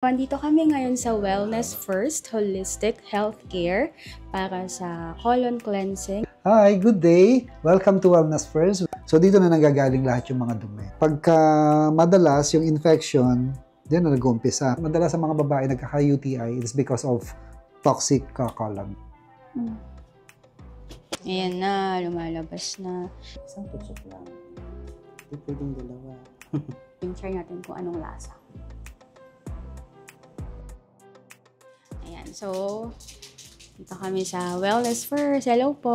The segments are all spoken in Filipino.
Nandito kami ngayon sa Wellness First Holistic Healthcare para sa colon cleansing. Hi, good day! Welcome to Wellness First. So dito na nanggagaling lahat yung mga dumi. Pagka madalas yung infection, diyan na nag-uumpisa. Madalas sa mga babae nagkaka-UTI, it's because of toxic colon. Ayan na, lumalabas na. Isang putsok lang. Hindi pwedeng dalawa. Try natin kung anong lasa. Ayan, so dito kami sa Wellness First. Hello po!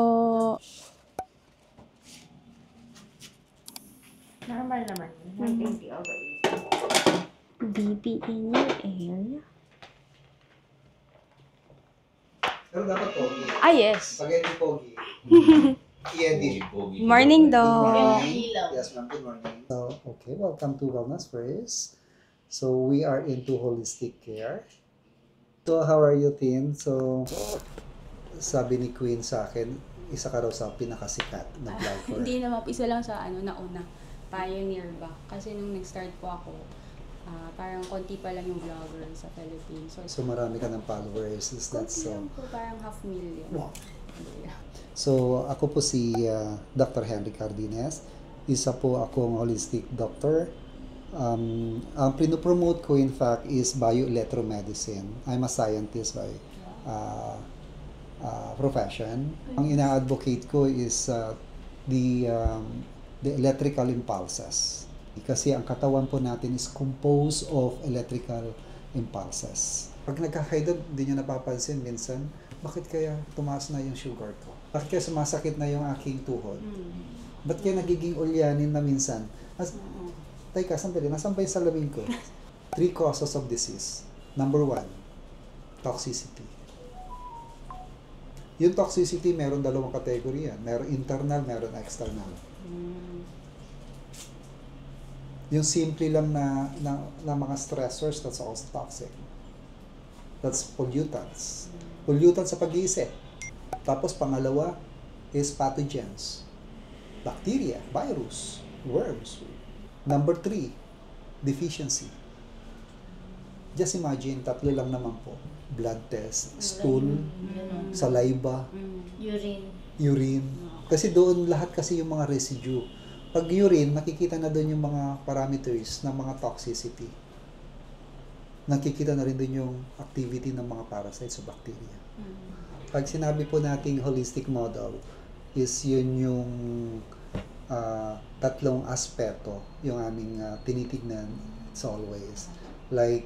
Normal naman. 120 over 80. Baby in your area? Pero dapat pogi. Ah, yes. Spaghetti pogi. Iedi. Morning, Doc. Yes, ma'am. Good morning. So, okay. Welcome to Wellness First. So, we are into holistic care. So, how are you, Tin? So, sabi ni Queen sa akin, isa ka raw sa pinakasikat na vlogger. Hindi naman, isa lang sa nauna. Pioneer ba? Kasi nung nag-start po ako, parang konti pa lang yung vlogger sa Philippines. So, marami ka ng followers. Is that Konti so? lang po, parang 500,000. Wow. So, ako po si Dr. Henry Cardenas. Isa po akong holistic doctor. Ang pinopromote ko in fact is bioelectromedicine. I'm a scientist by profession. Ang ina-advocate ko is the electrical impulses. Kasi ang katawan po natin is composed of electrical impulses. Pag nagkakaedad, hindi nyo napapansin minsan, bakit kaya tumaas na yung sugar ko? Bakit kaya sumasakit na yung aking tuhod? Bakit kaya nagiging ulyanin na minsan? Teka, sandali, nasan ba yung salamin ko? 3 causes of disease. Number 1, toxicity. Yung toxicity, meron dalawang kategorya. Meron internal, meron external. Yung simple lang na mga stressors, that's also toxic. That's pollutants. Pollutants sa pag-iisip. Tapos pangalawa is pathogens. Bacteria, virus, worms. Number 3, deficiency. Just imagine, 3 lang naman po. Blood test, stool, saliva, urine. Kasi doon lahat kasi yung mga residue. Pag urine, makikita na doon yung mga parameters ng mga toxicity. Nakikita na rin doon yung activity ng mga parasites o bacteria. Pag sinabi po nating holistic model, is yun yung tatlong aspeto yung aming tinitignan. It's always like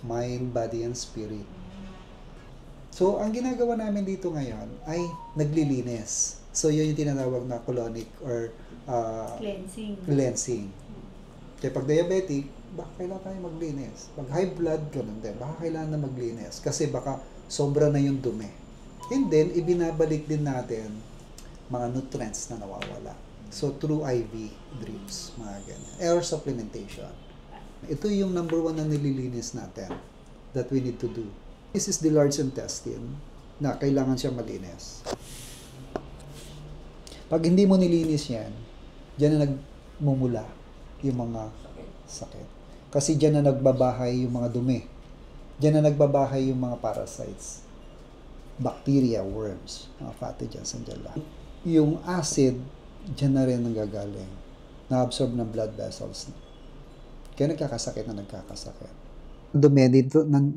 mind, body, and spirit. So, ang ginagawa namin dito ngayon ay naglilinis. So, yun yung tinatawag na colonic or cleansing. Kaya pag diabetic, baka kailangan tayo maglinis. Pag high blood, ganun din. Baka kailangan na maglinis. Kasi baka sobra na yung dumi. And then, ibinabalik din natin mga nutrients na nawawala. So, through IV drips, mga ganyan. Air supplementation. Ito yung number 1 na nililinis natin that we need to do. This is the large intestine na kailangan siya malinis. Pag hindi mo nilinis yan, dyan na nagmumula yung mga sakit. Kasi dyan na nagbabahay yung mga dumi. Dyan na nagbabahay yung mga parasites. Bacteria, worms, mga pathogens, andyan lang. Yung acid, dyan na rin nanggagaling. Na-absorb ng blood vessels. Kaya nagkakasakit na nagkakasakit. Dumi,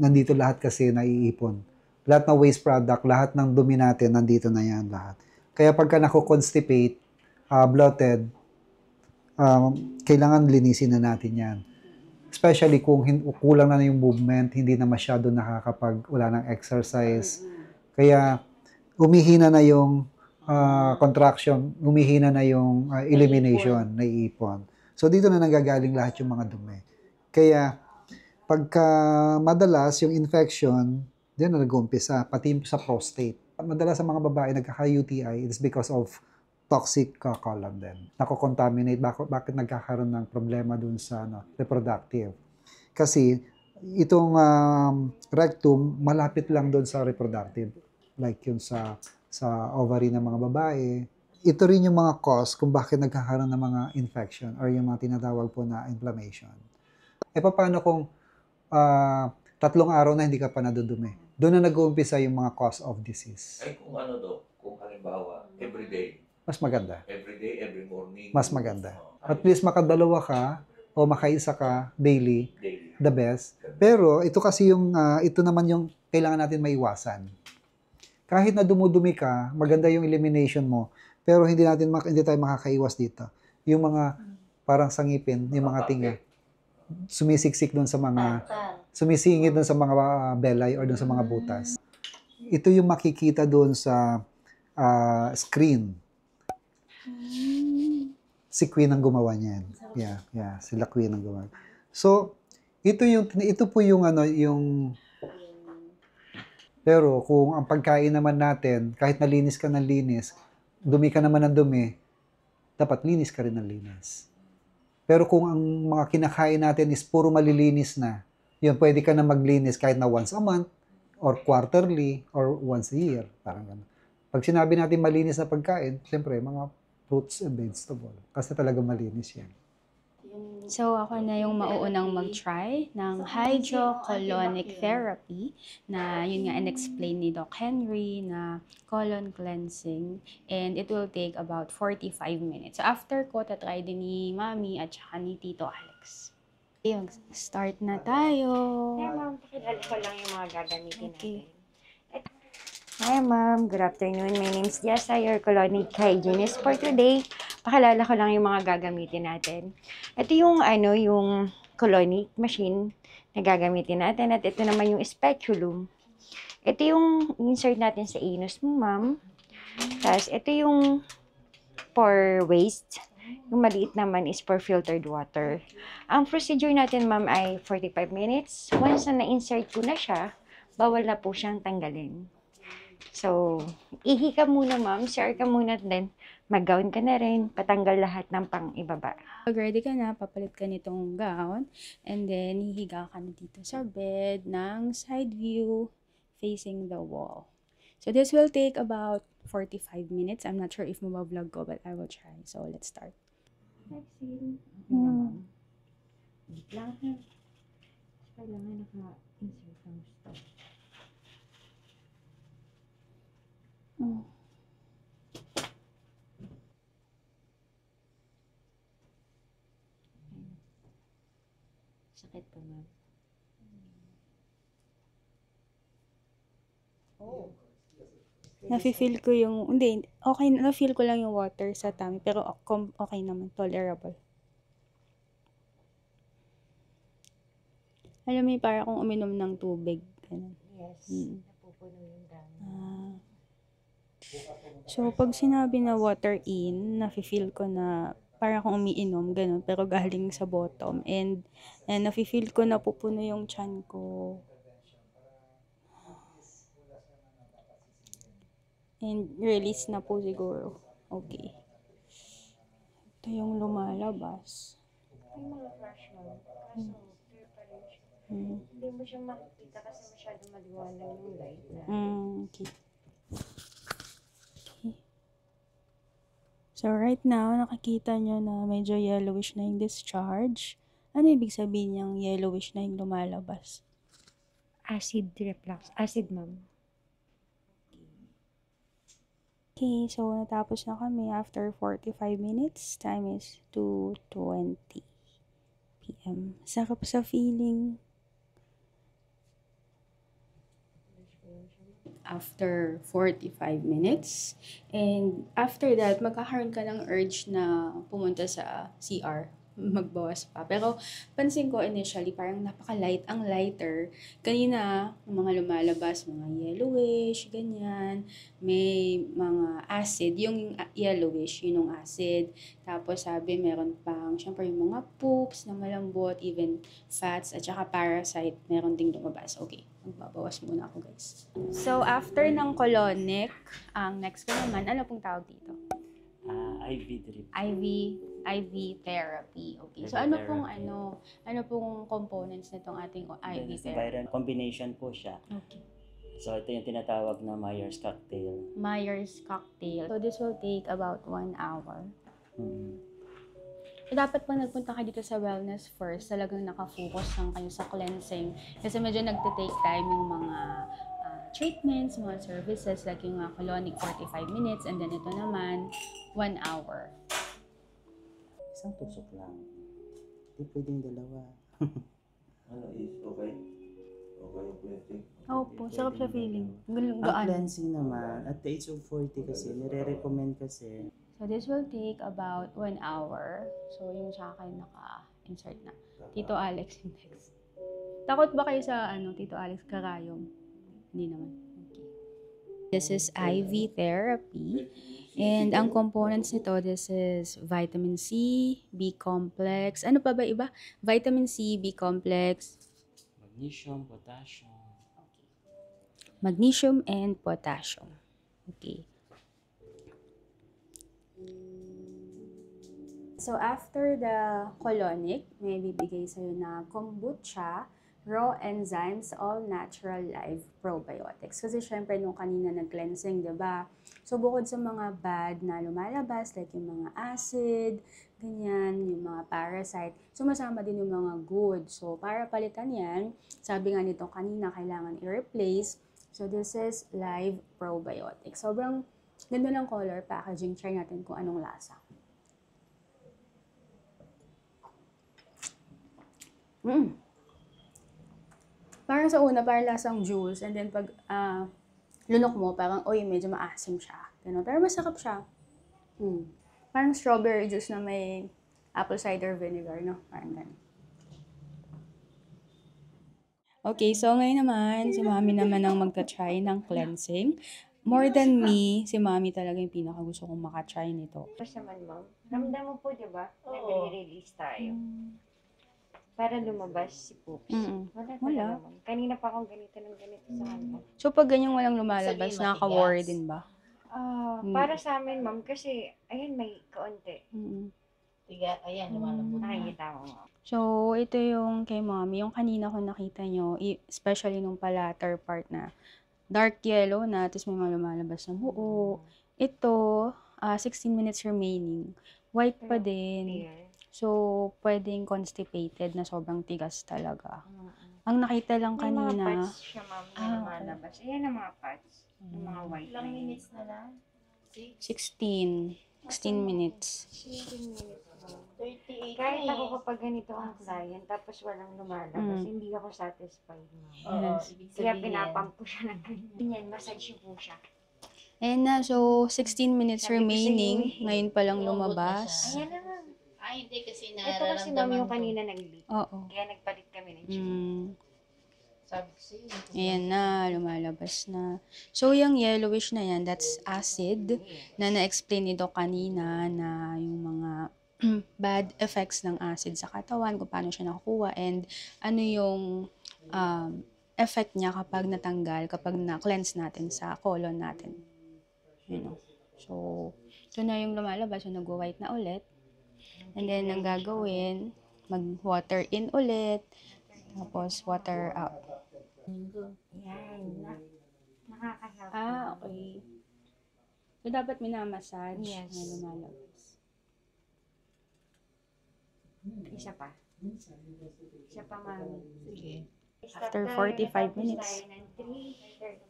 nandito lahat kasi naiipon. Lahat ng waste product, lahat ng dumi natin, nandito na yan lahat. Kaya pagka nako-constipate, bloated, kailangan linisin na natin yan. Especially kung kulang na yung movement, hindi na masyado wala ng exercise. Kaya umihina na yung contraction, umihina na yung elimination, naiipon. So dito na nanggagaling lahat yung mga dumi. Kaya pagka madalas yung infection, diyan na nag-uumpisa, pati sa prostate. Madalas sa mga babae nagkaka-UTI, it's because of toxic colon din. Nako-contaminate. Bakit nagkakaroon ng problema dun sa reproductive? Kasi itong rectum, malapit lang dun sa reproductive. Like yun sa ovary ng mga babae. Ito rin yung mga cause kung bakit nagkakaroon ng mga infection or yung mga tinatawag po na inflammation. E paano kung 3 araw na hindi ka pa nadudumi. Doon na nag-uumpisa yung mga cause of disease. Ay, kung ano, Dok, kung halimbawa, everyday, Mas maganda. every morning. Mas maganda. At least makadalawa ka o makaisa ka daily, Daily. the best. Pero ito kasi yung, ito naman yung kailangan natin maiwasan. Kahit na dumudumi ka, maganda yung elimination mo, pero hindi tayo makakaiwas dito. Yung mga parang sangipin, yung mga tinga, sumisiksik doon sa mga, sumisingit doon sa mga belay or doon sa mga butas. Ito yung makikita doon sa screen. Si Queen ang gumawa niyan. Yeah, sila Queen ang gumawa. So, ito po yung pero kung ang pagkain naman natin, kahit nalinis ka ng linis, dumi ka naman ng dumi, dapat linis ka rin ng linis. Pero kung ang mga kinakain natin is puro malilinis na, yun, pwede ka na maglinis kahit na once a month, or quarterly, or once a year. Parang gano'n. Pag sinabi natin malinis na pagkain, siyempre, mga fruits and vegetable. Kasi talaga malinis yan. So, ako na yung mauunang mag-try ng hydrocolonic therapy na yun nga in-explain ni Doc Henry na colon cleansing, and it will take about 45 minutes. So, after ko, tatry din ni Mami at saka ni Tito Alex. Okay, start na tayo. Hi, ma'am. Pakilala ko lang yung mga gagamitin Okay. natin. Hi, ma'am. Good afternoon. My name is Jessa, your colonic hygienist for today. Pakilala ko lang yung mga gagamitin natin. Ito yung, yung colonic machine na gagamitin natin. At ito naman yung speculum. Ito yung insert natin sa anus mo, ma'am. Tapos, ito yung for waste. Yung maliit naman is for filtered water. Ang procedure natin, ma'am, ay 45 minutes. Once na na-insert ko na siya, bawal na po siyang tanggalin. So, ihi ka muna, ma'am. Share ka muna, then mag-gown ka na rin. Patanggal lahat ng pang-ibaba. Pag ready ka na, papalit ka nitong gown, and then hihiga ka na dito sa bed ng side view facing the wall. So this will take about 45 minutes. I'm not sure if mabablog ko, but I will try. So let's start. Vaccine. Wait lang, ha. Kailangan naka-insert ang stop. Sakit pa, ma'am. Nafe-feel ko yung, hindi, okay, na-feel ko lang yung water sa tummy, pero okay naman, tolerable. Alam mo yung para akong uminom ng tubig. Ganun. Yes. Napupuno yung dami. So, pag sinabi na water in, nafe-feel ko na para akong umiinom, ganun, pero galing sa bottom. And nafe-feel ko na pupuno yung tiyan ko. And release na po siguro. Okay. Ito yung lumalabas. May mga flash, ma'am. Kaso, clear pa rin siya. Hindi mo siya makikita kasi masyado maliwanag yung light na. Okay. So, right now, nakikita nyo na medyo yellowish na yung discharge. Ano ibig sabihin niyang yellowish na yung lumalabas? Acid reflux. Acid, ma'am. Okay, so natapos na kami after 45 minutes. Time is 2:20 p.m. Sarap sa feeling. After 45 minutes. And after that, magkakaroon ka ng urge na pumunta sa CR. Magbawas pa. Pero pansin ko initially, parang napaka-light. Ang lighter. Kanina, mga lumalabas, mga yellowish, ganyan. May mga acid. Yung yellowish, yun yung acid. Tapos sabi, meron pang, syempre yung mga poops na malambot, even fats, at saka parasite, meron ding lumabas. Okay, magbabawas muna ako, guys. So, after ng colonic, ang next ko naman, ano pong tawag dito? IV drip. IV therapy. Okay. So, IV ano therapy. pong components nitong ating IV Yes, therapy? viral combination po siya. Okay. So, ito yung tinatawag na Myers cocktail. Myers cocktail. So, this will take about 1 hour. Dapat pag nagpunta ka dito sa wellness first, talagang nakafocus lang kayo sa cleansing. Kasi medyo nagte-take time yung mga treatments, mga services, like yung colonic 45 minutes, and then ito naman, 1 hour. Isang tusok lang. Hindi pwedeng dalawa. Ano is okay? Okay yung cleansing? Opo, sarap siya feeling. Ang Gaan. cleansing naman, at the age of 40 kasi, nire-recommend kasi, So this will take about 1 hour. So yung sa akin naka-insert na. Tito Alex yung next. Takot ba kayo sa Tito Alex karayom? Hindi naman. Okay. This is IV therapy. And ang components nito, this is vitamin C, B complex. Ano pa ba iba? Vitamin C, B complex, Magnesium, potassium. magnesium, and potassium. Okay. So, after the colonic, may bibigay sa'yo na kombucha, raw enzymes, all natural live probiotics. Kasi syempre, nung kanina nag-cleansing, di ba? So, bukod sa mga bad na lumalabas, like yung mga acid, ganyan, yung mga parasite, sumasama din yung mga good. So, para palitan yan, sabi nga nito kanina, kailangan i-replace. So, this is live probiotics. Sobrang ganda ng color packaging. Try natin kung anong lasa. Parang sa una, parang lasang juice. And then pag lunok mo, parang, oy, medyo maasim siya. Ganun. Pero masarap siya. Parang strawberry juice na may apple cider vinegar, no? Parang ganun. Okay, so ngayon naman, si Mami naman ang magta-try ng cleansing. More than me, si Mami talaga yung pinaka-gusto kong makatry nito. Tapos naman, ma'am, ramdam mo po, di ba? Nag-release tayo. Para lumabas si Poops. Wala talaga, ma'am. Kanina pa akong ganito ng ganito sa kanya. So pag ganyan walang lumalabas, nakaka-worry din ba? Para sa amin, ma'am, kasi, ayan, may kaunti. Tiga, ayan, lumalambot na. Nakikita mo, ma'am. So, ito yung kay Mommy. Yung kanina ko nakita nyo, especially nung palatter part na dark yellow na, tapos may mga lumalabas na buo. Ito, 16 minutes remaining. White pa din. Clear. So, pwedeng constipated na sobrang tigas talaga. Ang nakita lang May mga kanina, pads siya, ma'am, na lumalabas. Ayan ang mga pads. Yung mga white. Ilang minutes na lang? 16 minutes. 16 minutes, ma'am. 38 Kahit na ako eh. kapag ganito ang client, tapos walang lumalabas, hindi ako satisfied, ma'am. Oo, Yes. ibig Kaya sabihin. pinapump ko siya ng ganyan. Massage po siya. Ayan na, so 16 minutes Sabi ko remaining. sa'yo, Ngayon pa lang lumabot na lumabas. siya. Ayan na, ma'am. Ay, hindi kasi Ito kasi, ma'am, nararamdaman yung ko. kanina nag-leak. Oo. Kaya nagpalit kami ng tube. Sabi ko sa'yo. Ayan na, lumalabas na. So, yung yellowish na yan, that's acid na na-explain nito kanina na yung mga bad effects ng acid sa katawan, kung paano siya nakukuha, and ano yung effect niya kapag natanggal, kapag na-cleanse natin sa colon natin. You know. So, ito na yung lumalabas, so nag-white na ulit. And then, ang gagawin, mag-water in ulit, tapos water out. Yan. Nakaka-help. Okay. So, dapat minamassage Yes. na lumalabas. Isa pa. Isa pa, mami. Sige. After 45 minutes. Tayo ng 3:30.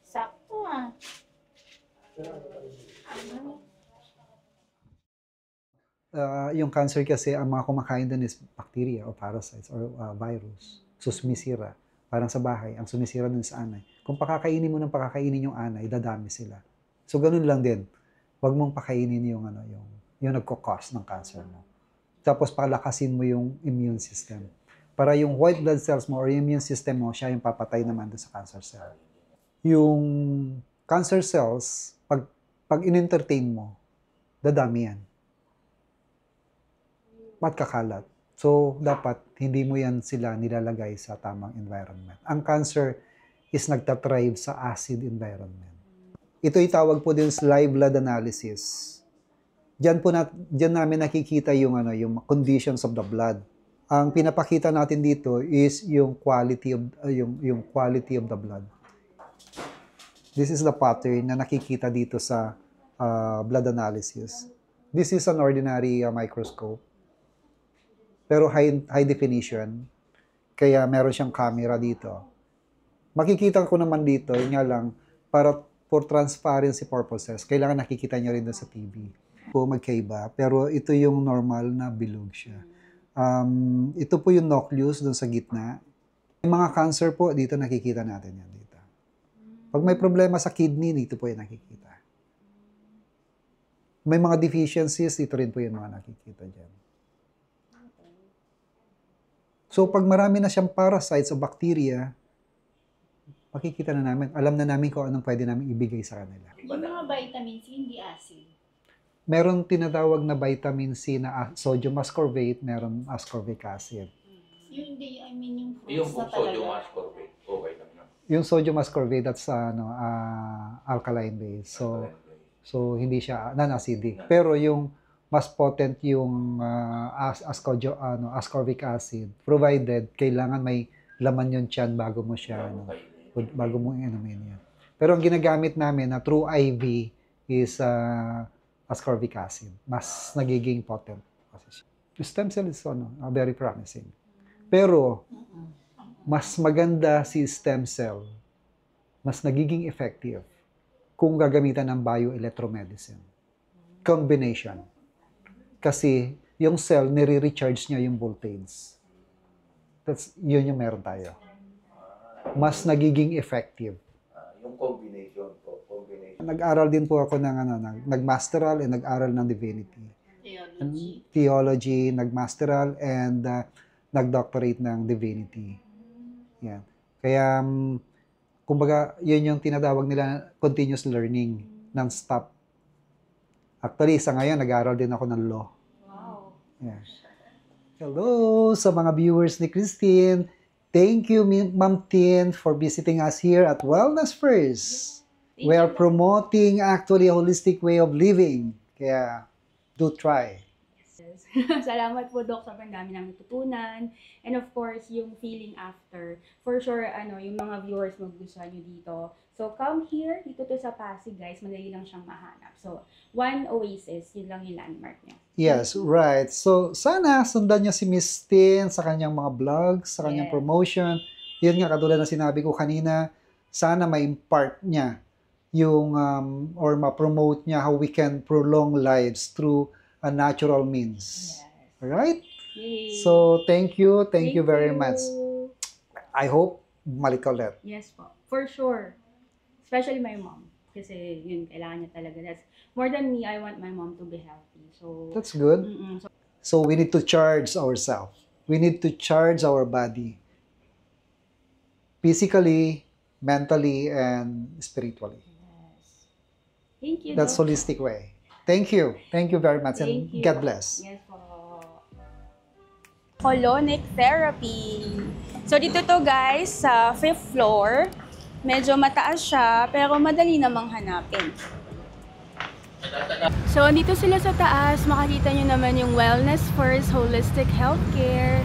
Sakto ah. Yung cancer kasi, ang mga kumakain doon is bacteria o parasites or virus. So, sumisira. Parang sa bahay, ang sumisira dun sa anay. Kung pakakainin mo ng pakakainin yung anay, dadami sila. So, ganun lang din. Huwag mong pakainin yung nagko-cause ng cancer mo. Tapos, palakasin mo yung immune system. Para yung white blood cells mo or yung immune system mo, siya yung papatay naman doon sa cancer cell. Yung cancer cells, pag in-entertain mo, dadami yan. Kakalat. So, dapat hindi mo yan sila nilalagay sa tamang environment. Ang cancer is nagtathrive sa acid environment. Ito itawag po din sa live blood analysis. Diyan namin nakikita yung conditions of the blood. Ang pinapakita natin dito is yung quality of the blood. This is the pattern na nakikita dito sa blood analysis. This is an ordinary microscope. pero high definition. Kaya meron siyang camera dito. Makikita ko naman dito, yun nga lang, para for transparency purposes, kailangan nakikita nyo rin doon sa TV. Po magkaiba, pero ito yung normal na bilog siya. Ito po yung nucleus doon sa gitna. Yung mga cancer po, dito nakikita natin yan dito. Pag may problema sa kidney, dito po yung nakikita. May mga deficiencies, dito rin po yung mga nakikita dyan. So, pag marami na siyang parasites o bacteria, makikita na namin, alam na namin kung anong pwede namin ibigay sa kanila. Yung mga vitamins, hindi acid. Meron tinatawag na vitamin C na sodium ascorbate, meron ascorbic acid. Yung hindi, I mean yung Yung fruits na sodium talaga. ascorbate, okay lang yun. Yung sodium ascorbate, that's alkaline base. So hindi siya non-acidic. Pero yung mas potent yung ascorbic acid, provided kailangan may laman yung tiyan bago mo siya, bago mo inumin yan. Pero ang ginagamit namin na through IV is ascorbic acid. Mas nagiging potent. The stem cell is very promising. Pero, mas maganda si stem cell, mas nagiging effective kung gagamitan ng bioelectromedicine. Combination. Kasi yung cell, nire-recharge niya yung voltage. Yun yung meron tayo. Mas nagiging effective. Yung combination po, combination. Nag-aral din po ako ng nag-masteral and nag-aral ng divinity. Theology, nag-masteral and nag-doctorate ng divinity. Yan. Kaya, kumbaga, yun yung tinatawag nila continuous learning, non-stop. Actually, sa ngayon, nag-aaral din ako ng law. Wow. Yeah. Hello sa mga viewers ni Christine. Thank you, Ma'am Tin, for visiting us here at Wellness First. We are promoting actually a holistic way of living. Kaya, do try. Salamat po, Doc. Sobrang dami namin natutunan. And of course, yung feeling after. For sure, yung mga viewers magugustuhan nyo dito. So, come here. Dito to sa Pasig, guys. Madali lang siyang mahanap. So, One Oasis. Yun lang yung landmark niya. Yes, right. So, sana sundan niyo si Miss Tin sa kanyang mga vlogs, sa kanyang Yes. promotion. Yun nga, katulad na sinabi ko kanina, sana ma-impart niya yung, or ma-promote niya how we can prolong lives through a natural means. Yes. Alright? Yay. So, thank you. Thank you very you. much. I hope bumalik ka ulit. Yes po. For sure. Especially my mom. Kasi yun, kailangan niya talaga. That's more than me, I want my mom to be healthy. So, That's good. so So, we need to charge ourselves. We need to charge our body. Physically, mentally, and spiritually. thank you. That's Doc. holistic way. Thank you. Thank you very much. And Thank you. God bless. Yes po. Colonic therapy. So, dito to guys, sa 5th floor. Medyo mataas siya, pero madali namang hanapin. So, dito sila sa taas. Makikita nyo naman yung Wellness First Holistic Healthcare.